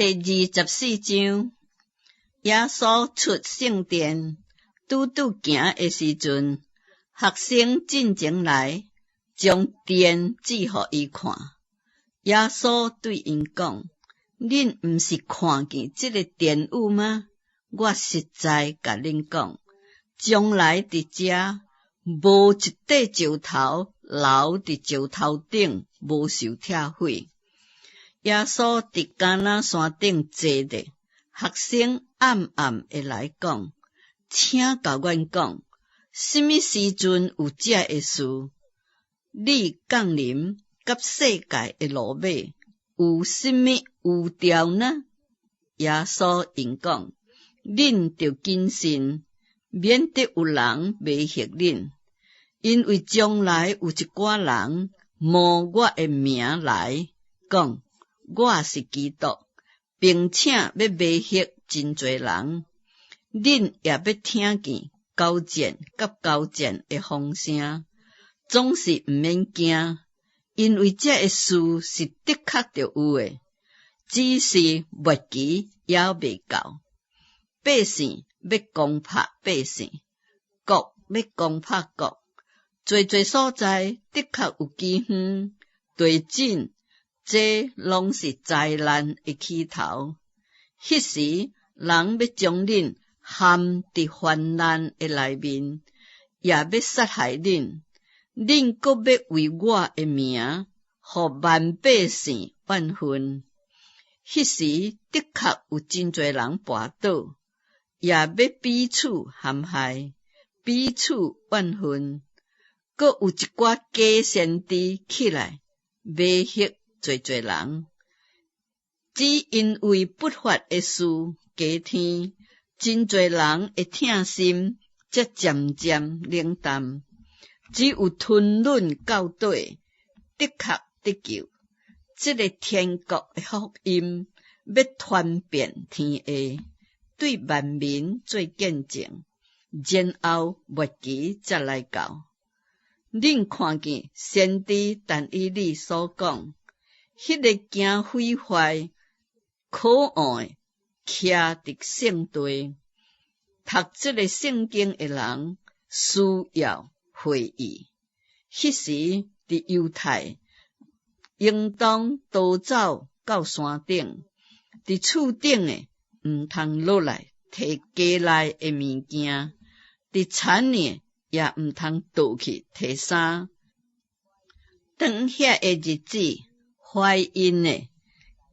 第24章，耶稣出圣殿，拄行的时阵，学生进前来，将殿指互伊看。耶稣对因讲：恁毋是看见这个殿宇吗？我实在甲恁讲，将来伫遮无一块石头留伫石头顶，无受拆毁。耶稣伫迦纳山顶坐着，学生暗暗会来讲，请甲阮讲，什么时阵有这个事？你降临甲世界的路马有什么预兆呢？耶稣因讲，恁着谨慎，免得有人迷惑恁，因为将来有一寡人冒我的名来讲，我是基督，并且要迷惑真侪人。恁也要听见高剑甲高剑的风声，总是毋免惊，因为这个事是的确着有的，只是末期还未到。百姓要攻拍百姓，国要攻拍国，侪所在的确有饥荒、地震，这拢是灾难的起头。迄时，人要将恁陷伫患难的内面，也要杀害恁。恁阁要为我的名，互万百姓怨恨。迄时的确有真侪人跋倒，也要彼此陷害，彼此怨恨。阁有一寡假先知起来，迷惑侪人。只因为不法的事加添，真侪人会痛心，才渐渐冷淡。只有吞忍到底，的确得救。这个天国的福音要传遍天下，对万民做见证，然后末期才来到。恁看见先知但以理所讲，迄个行毁坏、可恶的，徛伫圣地，读这个圣经的人需要会意。迄时伫犹太，应当逃走到山顶，伫厝顶的毋通落来摕家内的物件，伫田里也毋通倒去摕衫。当遐个日子，怀孕的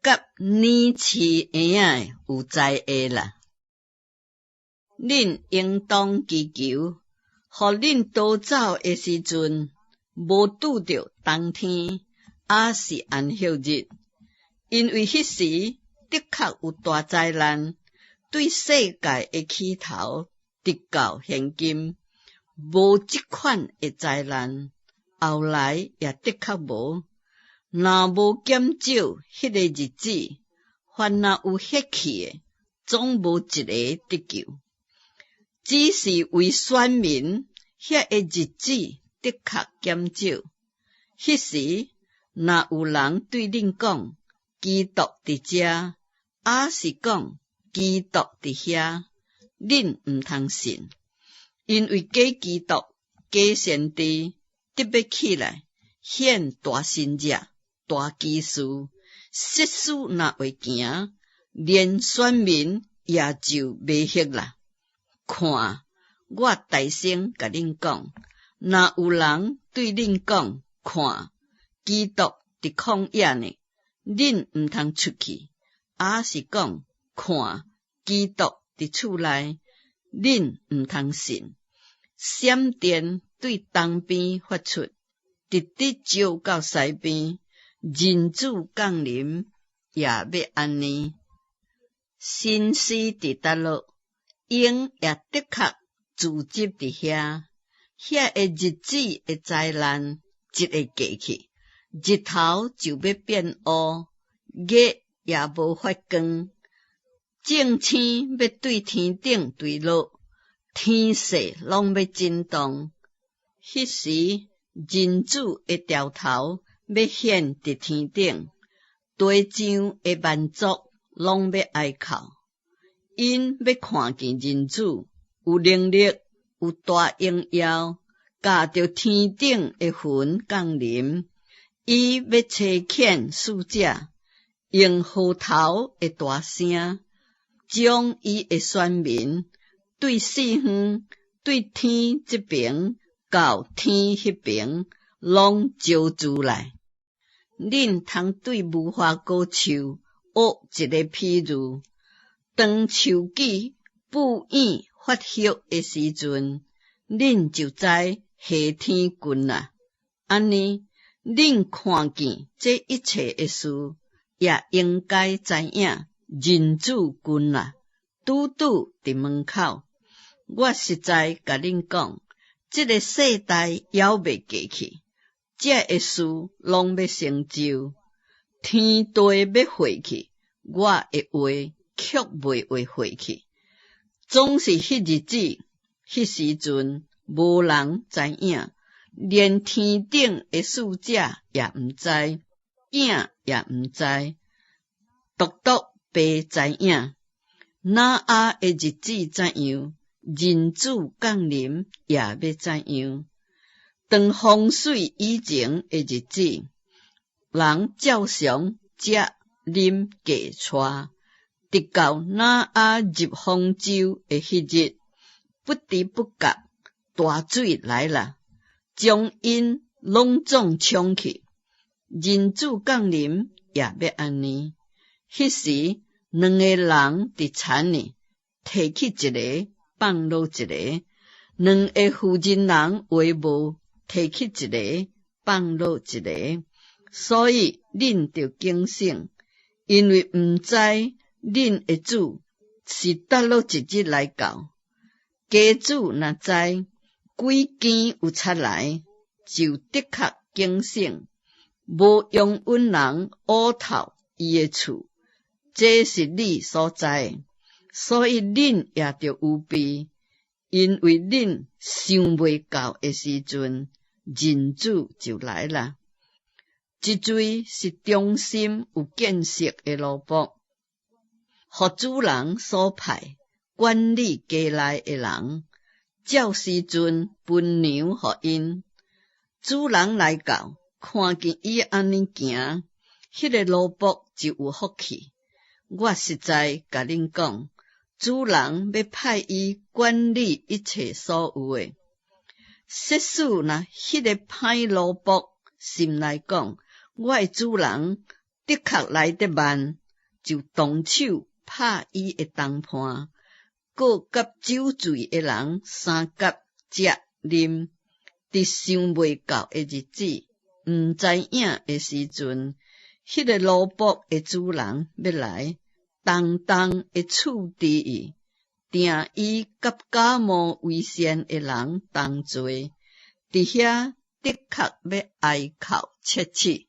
甲年饲婴的有灾厄啦。恁应当祈求，互恁逃走的时阵，无拄着冬天，也是安息日，因为迄时的确有大灾难，对世界的起头直到现今，无即款的灾难，后来也的确无。若无减少迄个日子，凡若有血气的，总无一个得救。只是为选民，遐个日子的确减少。迄时，若有人对恁讲，基督伫遮，也是讲基督伫遐，恁毋通信，因为假基督、假先知得要起来，显大神迹、大奇事，世事若会行，连选民也就迷惑啦。看，我大声甲恁讲，若有人对恁讲，看，基督伫旷野呢，恁毋通出去；也是讲，看，基督伫厝内，恁毋通信。闪电对东边发出，直直照到西边，人子降临也要安尼。神师伫倒落，鹰也的确聚集伫遐。遐个日子的灾难一个过去，日头就要变乌，月也无发光，正星要对天顶坠落，天势拢要震动。迄时人子会掉头要显伫天顶，地上的万族拢要哀哭。因要看见人子有能力、有大荣耀，驾着天顶的云降临。伊要差遣使者，用号头的大声，将伊的选民对四方、对天这边到天迄边，拢招出来。恁通对无花果树学一个譬喻，当树枝不厌发叶的时阵，恁就知夏天近啦。安尼，恁看见这一切的事，也应该知影人子近啦，拄拄伫门口。我实在甲恁讲，这个世代犹未过去，这个事拢要成就。天地要废去，我的话却袂会废去。总是迄日子、迄时阵，无人知影，连天顶的使者也毋知，影也毋知，独独爸知影。那啊的日子怎样？人子降临也要怎样？当风水以前的日子，人照常食、啉、嫁、娶，直到那啊入方舟的迄日，不知不觉大水来了，将因拢总冲去。人子降临也要安尼。迄时，两个人伫田里，提起一个，放落一个；两个妇人人为无，提起一个，放落一个。所以恁着警醒，因为毋知恁的主是倒落一日来到。家主若知几件有出来，就的确警醒，无用阮人乌透伊的厝。这是你所知的，所以恁也着有备，因为恁想袂到的时阵，人子就来了。这位是忠心有见识的奴仆，互主人所派管理家内的人，照时阵分粮互因。主人来到，看见伊安尼行，迄个奴仆就有福气。我实在甲恁讲，主人要派伊管理一切所有的。设使若迄个歹奴仆心来讲，我的主人的确来得慢，就动手拍伊的东盘，各甲酒醉的人三甲食啉，伫想袂到的日子，毋知影的时阵，迄个奴仆的主人要来，重重的处置伊，定伊甲假冒为善的人同齐，伫遐的确要哀哭切齿。